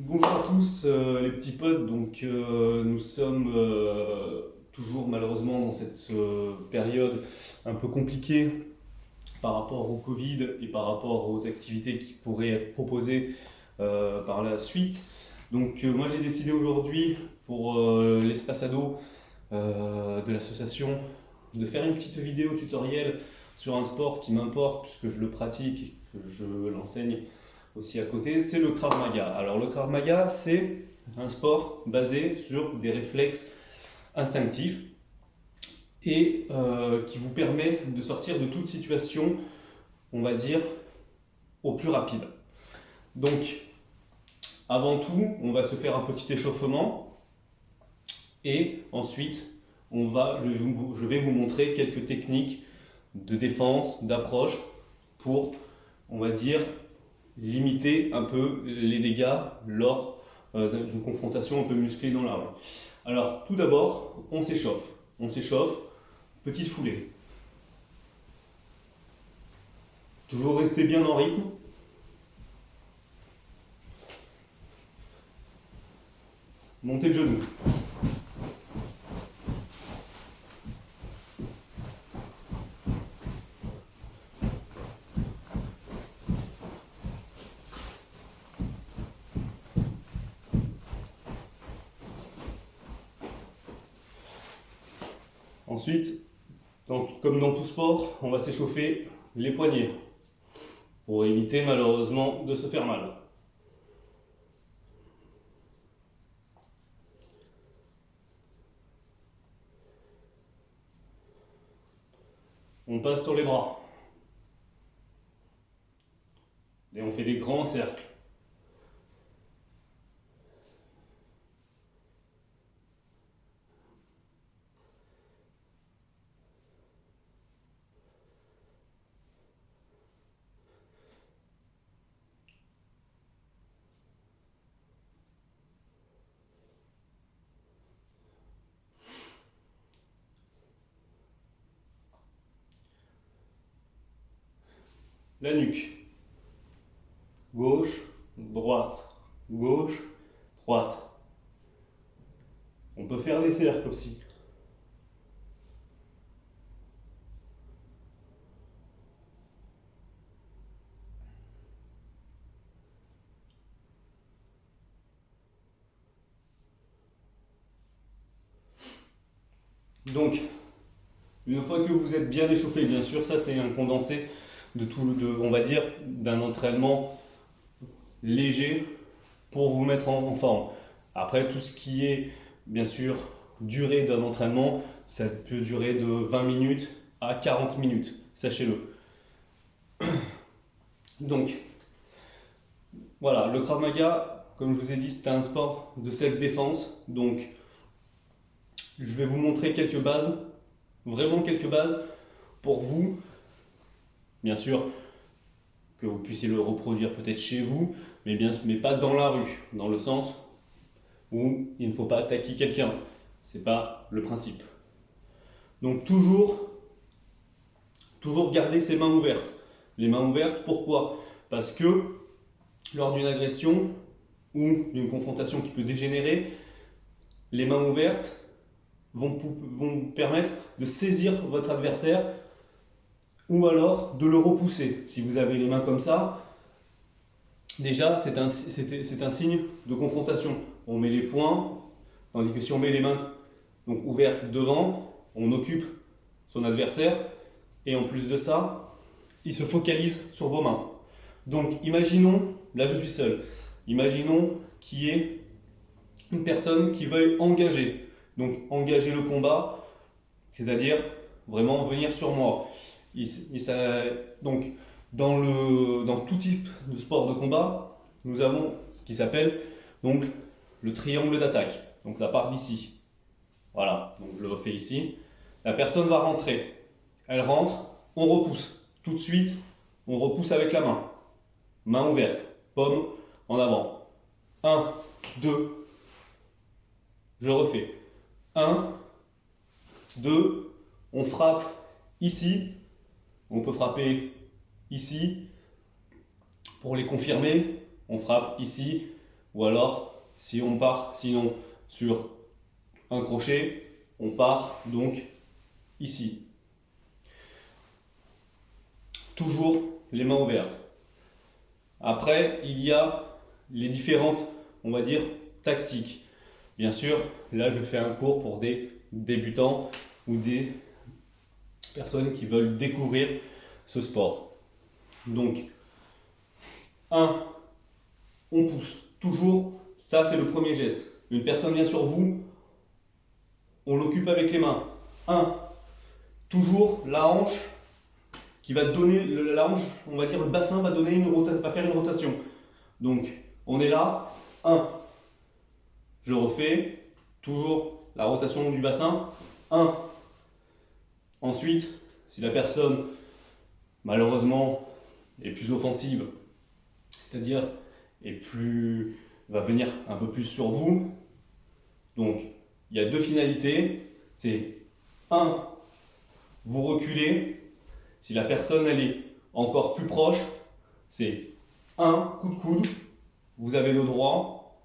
Bonjour à tous les petits potes, nous sommes toujours malheureusement dans cette période un peu compliquée par rapport au Covid et par rapport aux activités qui pourraient être proposées par la suite. Moi j'ai décidé aujourd'hui pour l'espace ado de l'association de faire une petite vidéo tutoriel sur un sport qui m'importe puisque je le pratique et que je l'enseigne aussi à côté, c'est le Krav Maga. Alors le Krav Maga, c'est un sport basé sur des réflexes instinctifs et qui vous permet de sortir de toute situation, on va dire, au plus rapide. Donc, avant tout, on va se faire un petit échauffement et ensuite, je vais vous montrer quelques techniques de défense, d'approche pour, on va dire, limiter un peu les dégâts lors d'une confrontation un peu musclée dans la rue. Alors, tout d'abord, on s'échauffe. On s'échauffe, petite foulée. Toujours rester bien en rythme. Montez de genoux. Ensuite, comme dans tout sport, on va s'échauffer les poignets pour éviter malheureusement de se faire mal. On passe sur les bras et on fait des grands cercles. La nuque. Gauche, droite, gauche, droite. On peut faire des cercles aussi. Donc, une fois que vous êtes bien échauffé, bien sûr, ça c'est un condensé on va dire, d'un entraînement léger pour vous mettre en forme. Après, tout ce qui est, bien sûr, durée d'un entraînement, ça peut durer de 20 minutes à 40 minutes, sachez-le. Donc, voilà, le Krav Maga, comme je vous ai dit, c'est un sport de self-défense. Donc, je vais vous montrer quelques bases, vraiment quelques bases, pour vous, bien sûr, que vous puissiez le reproduire peut-être chez vous, mais pas dans la rue, dans le sens où il ne faut pas attaquer quelqu'un. C'est pas le principe. Donc toujours garder ses mains ouvertes. Les mains ouvertes, pourquoi? Parce que lors d'une agression ou d'une confrontation qui peut dégénérer, les mains ouvertes vont permettre de saisir votre adversaire ou alors de le repousser. Si vous avez les mains comme ça, déjà c'est un signe de confrontation. On met les poings, tandis que si on met les mains donc ouvertes devant, on occupe son adversaire et en plus de ça, il se focalise sur vos mains. Donc imaginons, là je suis seul, imaginons qu'il y ait une personne qui veuille engager. Donc engager le combat, c'est-à-dire vraiment venir sur moi. Donc dans tout type de sport de combat, nous avons ce qui s'appelle donc le triangle d'attaque. Donc ça part d'ici. Voilà, donc je le refais ici. La personne va rentrer. Elle rentre, on repousse. Tout de suite, on repousse avec la main. Main ouverte, paume en avant. 1, 2, je refais. 1, 2, on frappe ici. On peut frapper ici. Pour les confirmer, on frappe ici ou alors si on part sinon sur un crochet, on part donc ici. Toujours les mains ouvertes. Après, il y a les différentes, on va dire, tactiques. Bien sûr, là je fais un cours pour des débutants ou des personnes qui veulent découvrir ce sport. Donc, 1, on pousse. Toujours, ça c'est le premier geste. Une personne vient sur vous, on l'occupe avec les mains. 1, toujours la hanche qui va donner, la hanche, on va dire le bassin va donner va faire une rotation. Donc, on est là, 1, je refais, toujours la rotation du bassin, 1. Ensuite, si la personne, malheureusement, est plus offensive, c'est-à-dire va venir un peu plus sur vous, donc il y a 2 finalités, c'est 1, vous reculez, si la personne elle est encore plus proche, c'est 1 coup de coude, vous avez le droit,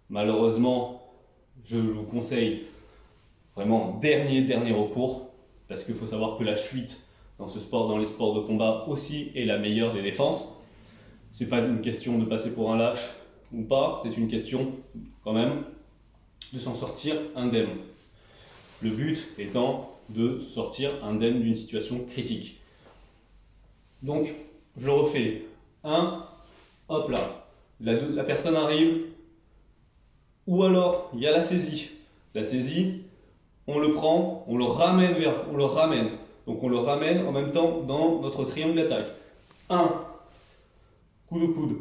malheureusement, je vous conseille vraiment dernier recours, parce qu'il faut savoir que la fuite dans ce sport, dans les sports de combat aussi, est la meilleure des défenses. C'est pas une question de passer pour un lâche ou pas, c'est une question quand même de s'en sortir indemne. Le but étant de sortir indemne d'une situation critique. Donc, je refais 1, hop là, la personne arrive, ou alors il y a la saisie. La saisie, on le prend, on le ramène. Donc on le ramène en même temps dans notre triangle d'attaque. 1, coup de coude.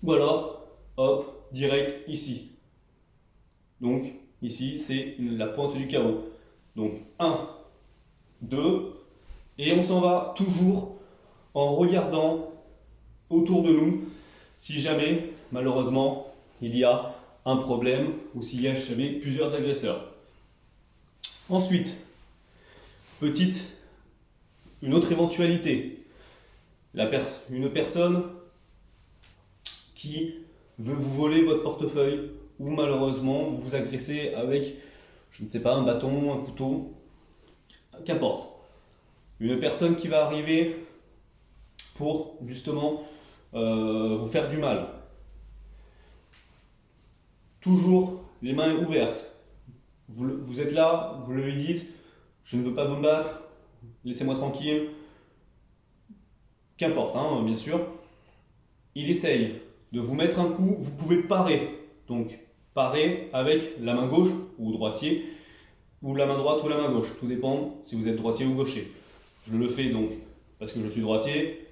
Ou alors, hop, direct ici. Donc ici, c'est la pointe du chaos. Donc 1, 2, et on s'en va toujours en regardant autour de nous si jamais, malheureusement, il y a un problème ou s'il y a plusieurs agresseurs. Ensuite, une autre éventualité, une personne qui veut vous voler votre portefeuille ou malheureusement vous agresser avec, je ne sais pas, un bâton, un couteau, qu'importe. Une personne qui va arriver pour justement vous faire du mal. Toujours les mains ouvertes. Vous êtes là, vous lui dites, je ne veux pas vous battre, laissez-moi tranquille. Qu'importe, hein, bien sûr. Il essaye de vous mettre un coup, vous pouvez parer. Donc, parer avec la main gauche ou droitier, ou la main droite ou la main gauche. Tout dépend si vous êtes droitier ou gaucher. Je le fais donc parce que je suis droitier.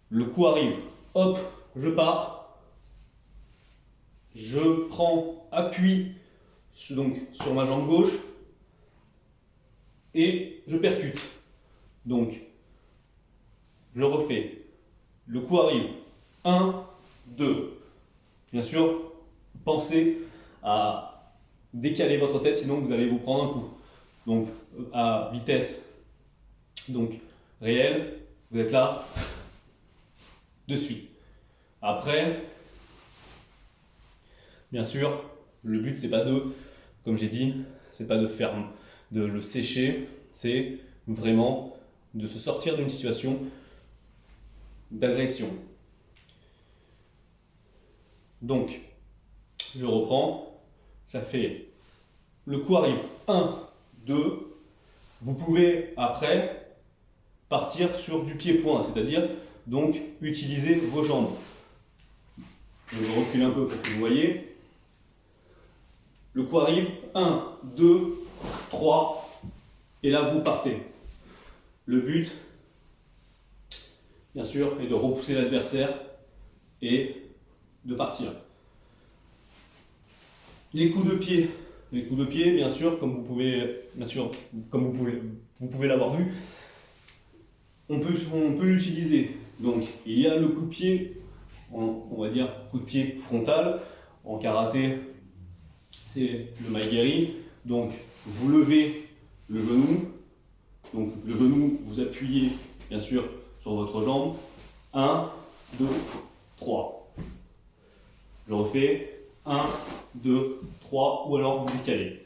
Le coup arrive, hop, je pars. Je prends appui donc, sur ma jambe gauche et je percute. Donc, je refais. Le coup arrive. 1, 2. Bien sûr, pensez à décaler votre tête, sinon vous allez vous prendre un coup. Donc, à vitesse donc, réelle, vous êtes là de suite. Après, bien sûr, le but c'est pas de, comme j'ai dit, c'est pas de le sécher, c'est vraiment de se sortir d'une situation d'agression. Donc, je reprends, ça fait, le coup arrive, 1, 2, vous pouvez après partir sur du pied-point, c'est-à-dire donc utiliser vos jambes. Je recule un peu pour que vous voyez. Le coup arrive, 1, 2, 3, et là vous partez. Le but, bien sûr, est de repousser l'adversaire et de partir. Les coups de pied, bien sûr, comme vous pouvez l'avoir vu, on peut l'utiliser. Donc, il y a le coup de pied, on va dire coup de pied frontal. En karaté, c'est le maigiri. Donc, vous levez le genou. Donc, le genou, vous appuyez, bien sûr, sur votre jambe. 1, 2, 3. Je refais 1, 2, 3, ou alors vous décalez.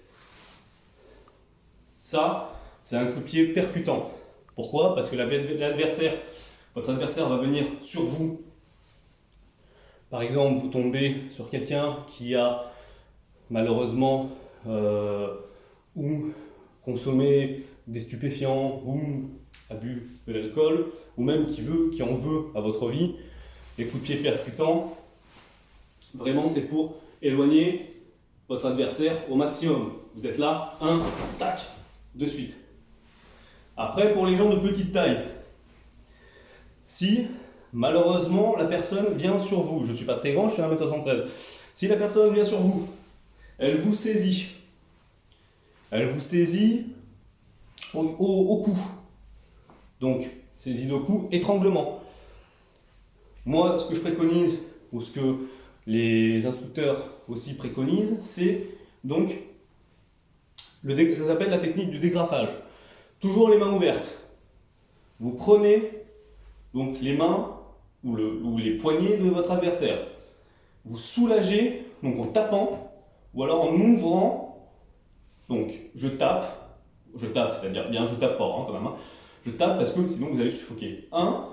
Ça, c'est un coup de pied percutant. Pourquoi? Parce que votre adversaire va venir sur vous. Par exemple, vous tombez sur quelqu'un qui a malheureusement ou consommé des stupéfiants ou a bu de l'alcool, ou même qui en veut à votre vie. Les coups de pied percutants, vraiment c'est pour éloigner votre adversaire au maximum. Vous êtes là, 1, tac, de suite. Après, pour les gens de petite taille, si malheureusement la personne vient sur vous, je ne suis pas très grand, je fais 1m73, si la personne vient sur vous, elle vous saisit au cou, donc saisie au cou, étranglement. Moi, ce que je préconise, ou ce que les instructeurs aussi préconisent, c'est donc, ça s'appelle la technique du dégrafage. Toujours les mains ouvertes. Vous prenez donc les mains ou les poignets de votre adversaire. Vous soulagez, donc en tapant, ou alors en ouvrant. Donc je tape, c'est-à-dire bien je tape fort quand même. Je tape parce que sinon vous allez suffoquer. 1,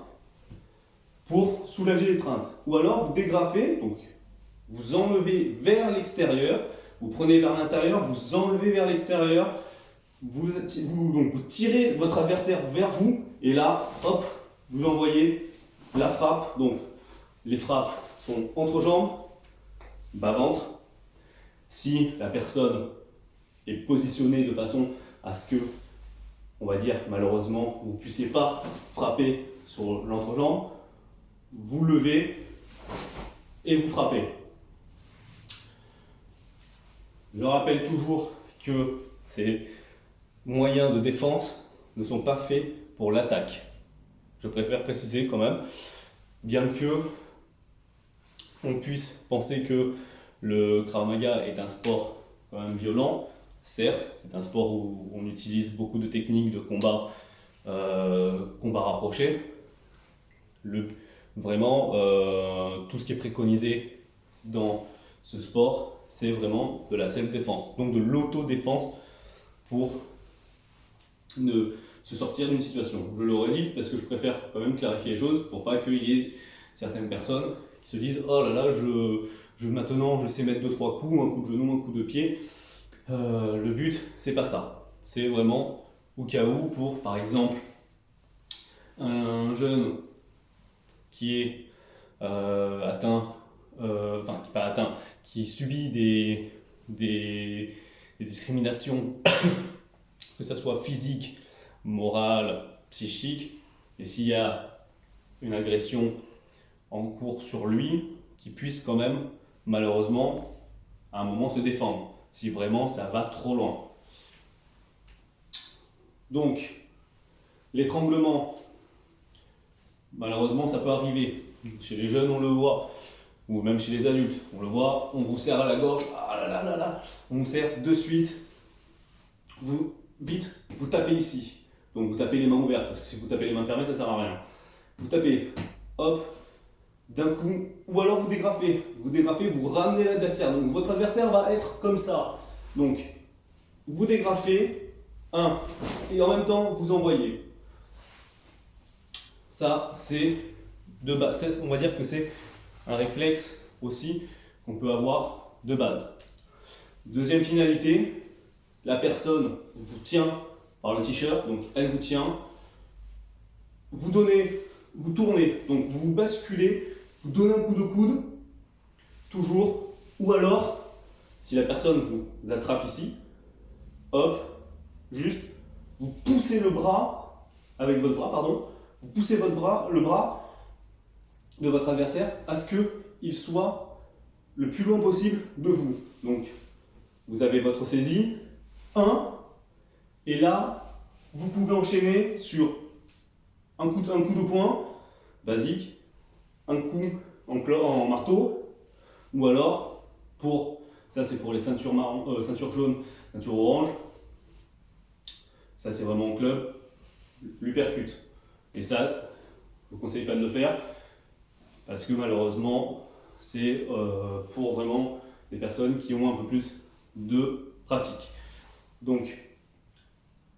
pour soulager l'étreinte. Ou alors vous dégrafez, donc vous enlevez vers l'extérieur, vous prenez vers l'intérieur, vous enlevez vers l'extérieur, donc vous tirez votre adversaire vers vous, et là, hop, vous envoyez la frappe. Donc les frappes sont entre-jambes, bas-ventre. Si la personne est positionnée de façon à ce que, on va dire malheureusement, vous ne puissiez pas frapper sur l'entrejambe, vous levez et vous frappez. Je rappelle toujours que ces moyens de défense ne sont pas faits pour l'attaque. Je préfère préciser quand même, bien que on puisse penser que le Krav Maga est un sport quand même violent. Certes, c'est un sport où on utilise beaucoup de techniques de combat rapproché. Vraiment, tout ce qui est préconisé dans ce sport, c'est vraiment de la self-défense, donc de l'autodéfense pour se sortir d'une situation. Je le redis parce que je préfère quand même clarifier les choses pour pas qu'il y ait certaines personnes qui se disent oh là là, maintenant je sais mettre 2-3 coups, un coup de genou, un coup de pied. Le but, c'est pas ça. C'est vraiment au cas où pour, par exemple, un jeune qui est qui subit des discriminations, que ce soit physique, morale, psychique, et s'il y a une agression en cours sur lui, qu'il puisse quand même, malheureusement, à un moment se défendre, si vraiment ça va trop loin. Donc, l'étranglement, malheureusement, ça peut arriver. Chez les jeunes, on le voit, ou même chez les adultes, on le voit, on vous serre à la gorge, ah là là là là, on vous serre de suite, vous tapez ici. Donc vous tapez les mains ouvertes, parce que si vous tapez les mains fermées, ça sert à rien. Vous tapez, hop, d'un coup, ou alors vous dégrafez, vous ramenez l'adversaire. Donc votre adversaire va être comme ça. Donc vous dégrafez, et en même temps vous envoyez. Ça, c'est de base. On va dire que c'est un réflexe aussi qu'on peut avoir de base. Deuxième finalité, la personne vous tient par le t-shirt, donc elle vous tient. Vous tournez, donc vous basculez, vous donnez un coup de coude, toujours, ou alors, si la personne vous attrape ici, hop, juste, vous poussez le bras, avec votre bras, pardon, vous poussez le bras de votre adversaire à ce qu'il soit le plus loin possible de vous. Donc, vous avez votre saisie, et là, vous pouvez enchaîner sur un coup de poing, basique, un coup en marteau, ou alors, ça c'est pour les ceintures jaunes, ceintures orange, ça c'est vraiment en club, l'uppercut. Et ça, je ne vous conseille pas de le faire, parce que malheureusement, c'est pour vraiment les personnes qui ont un peu plus de pratique. Donc,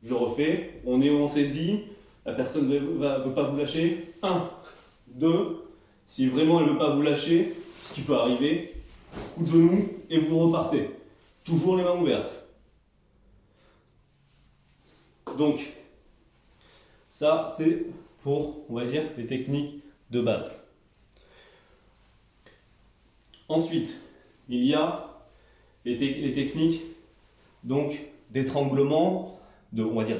je refais, on est en saisie, la personne ne veut pas vous lâcher. 1, 2, si vraiment elle ne veut pas vous lâcher, ce qui peut arriver, coup de genou et vous repartez. Toujours les mains ouvertes. Donc, ça c'est pour, on va dire, les techniques de base. Ensuite, il y a les techniques donc d'étranglement, on va dire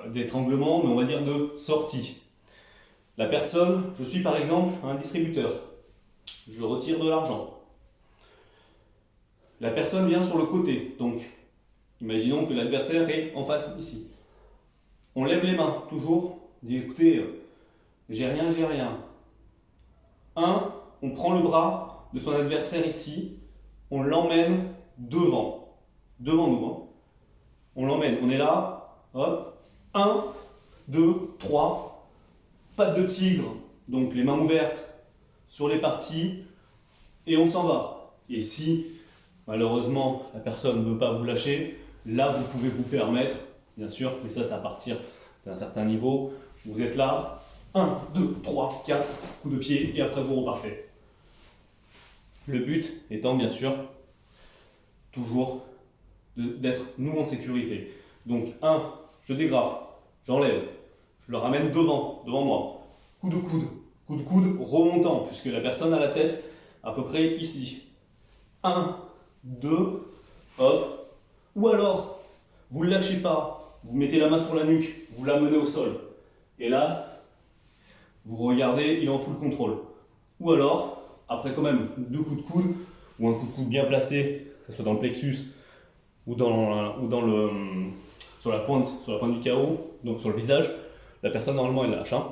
d'étranglement, mais on va dire de sortie. La personne, je suis par exemple un distributeur, je retire de l'argent. La personne vient sur le côté, donc imaginons que l'adversaire est en face ici. On lève les mains, toujours, on dit écoutez, j'ai rien, j'ai rien. 1, on prend le bras de son adversaire ici, on l'emmène devant nous. Hein. On l'emmène, on est là, hop, 1, 2, 3, patte de tigre, donc les mains ouvertes sur les parties, et on s'en va. Et si malheureusement la personne ne veut pas vous lâcher, là vous pouvez vous permettre, bien sûr, mais ça c'est à partir d'un certain niveau, vous êtes là, 1, 2, 3, 4, coups de pied, et après vous repartez. Le but étant bien sûr toujours d'être nous en sécurité. Donc 1, je dégrafe, j'enlève, je le ramène devant moi. Coup de coude remontant, puisque la personne a la tête à peu près ici. 1, 2, hop. Ou alors, vous ne le lâchez pas, vous mettez la main sur la nuque, vous l'amenez au sol. Et là, vous regardez, il est en full contrôle. Ou alors, après quand même 2 coups de coude, ou un coup de coude bien placé, que ce soit dans le plexus ou sur la pointe du chaos, donc sur le visage, la personne normalement elle lâche. Hein.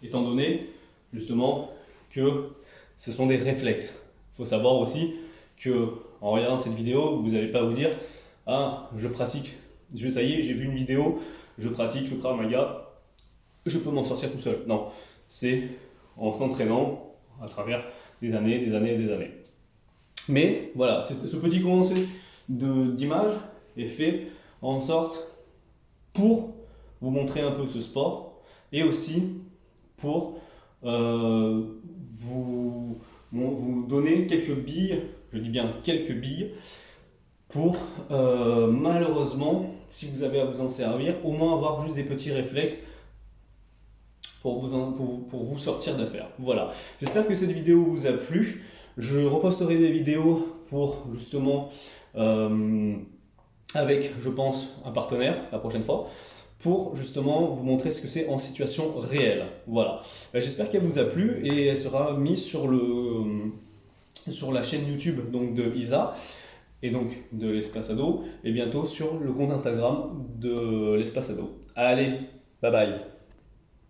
Étant donné justement que ce sont des réflexes. Il faut savoir aussi que en regardant cette vidéo, vous n'allez pas vous dire ah je pratique, ça y est, j'ai vu une vidéo, je pratique le Krav Maga, je peux m'en sortir tout seul. Non, c'est en s'entraînant à travers des années. Mais voilà, ce petit condensé d'image est fait en sorte pour vous montrer un peu ce sport et aussi pour vous donner quelques billes, je dis bien quelques billes, pour malheureusement, si vous avez à vous en servir, au moins avoir juste des petits réflexes pour vous sortir d'affaire. Voilà, j'espère que cette vidéo vous a plu. Je reposterai des vidéos pour justement avec, je pense, un partenaire la prochaine fois pour justement vous montrer ce que c'est en situation réelle. Voilà, j'espère qu'elle vous a plu et elle sera mise sur la chaîne YouTube donc de Isa et donc de l'Espace Ado et bientôt sur le compte Instagram de l'Espace Ado. Allez, bye bye.